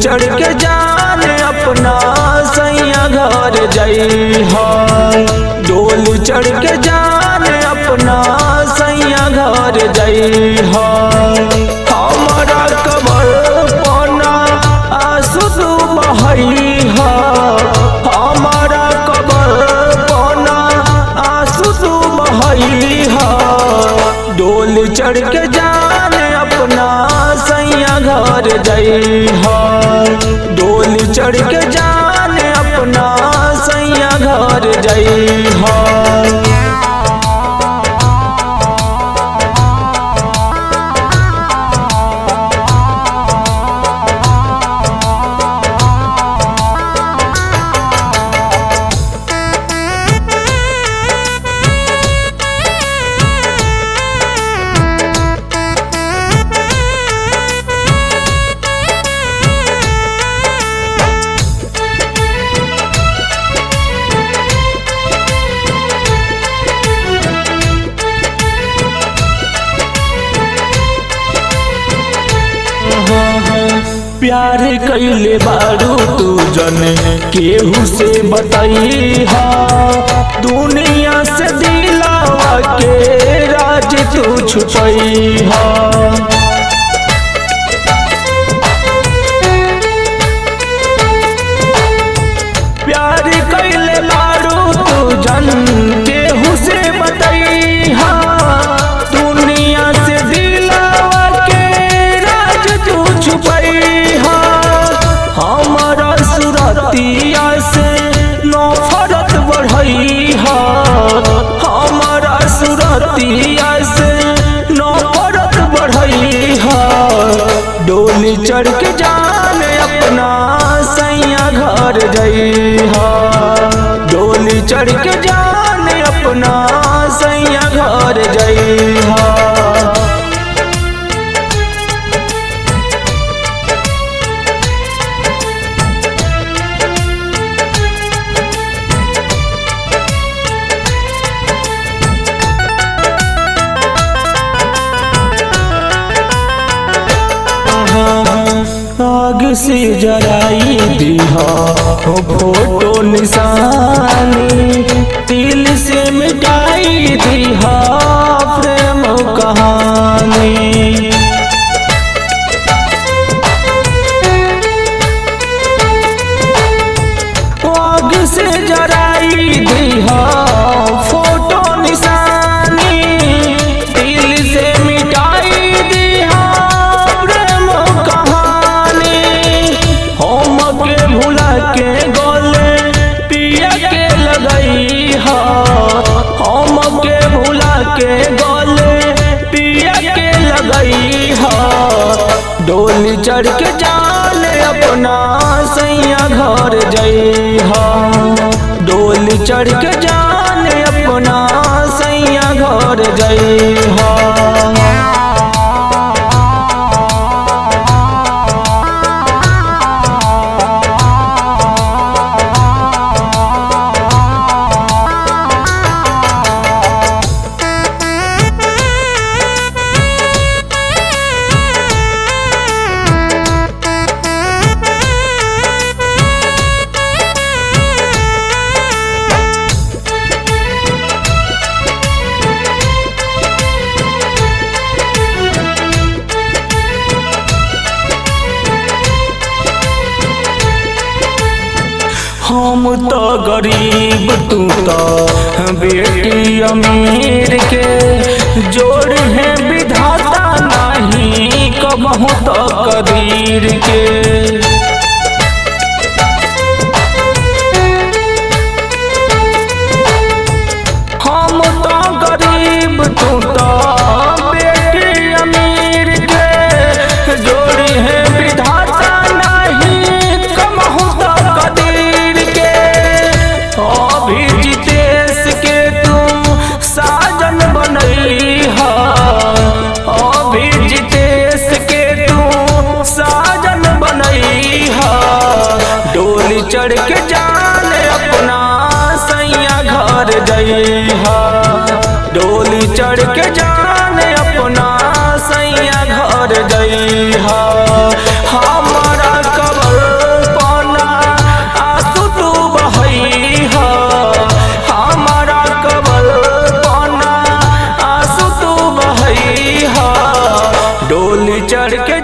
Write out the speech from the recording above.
चढ़ के जान अपना सैया घर जइहा। डोली चढ़ के जान अपना सैया घर जइहा। हमारा कबर पना आंसू तू बहइहा। हमारा कबर पना आंसू तू बहइहा। डोली चढ़ के जान अपना सैया घर जइहा। डोली चढ़ के जान अपना सैया घर जइहा। प्यार कैले बारू तू जने केहू से बतइहा। दुनिया से दिलावा के राज तू छुपइहा। प्यार कैले बारू तू जन केहू से बतइहा। दुनिया से दिलावा के राज तू छुपइहा। हमारा सुरतिया से नफरत बढ़इहा। हमारा सुरतिया से नफरत बढ़इहा। डोली चढ़ के जान अपना सैया घर जइहा। डोली चढ़ के जान अपना सैया घर जइहा। आग से जराई दिहा फोटो निशानी। दिल से मिटाई दिहा प्रेम कहानी। आग से जराई दिहा फोटो निशानी। दिल से मिटाई दिहा प्रेम कहानी। हम के भुला के गले पिया के लगइहा। हम के भुला के गले पिया के लगइहा। डोली चढ़ के जान अपना सैया घर जइहा। डोली चढ़ के जान अपना सैया घर जइहा। हम तो गरीब तू तो बेटी अमीर के। जोड़ है विधाता नहीं कबहू तो कदीर के। हम तो गरीब तू तो बेटी अमीर के। जोड़ है विधाता नहीं कबहू तो कदीर के। अभी जितेश के तू साजन बनइहा। अभी जितेश के तू साजन बनइहा। चढ़ के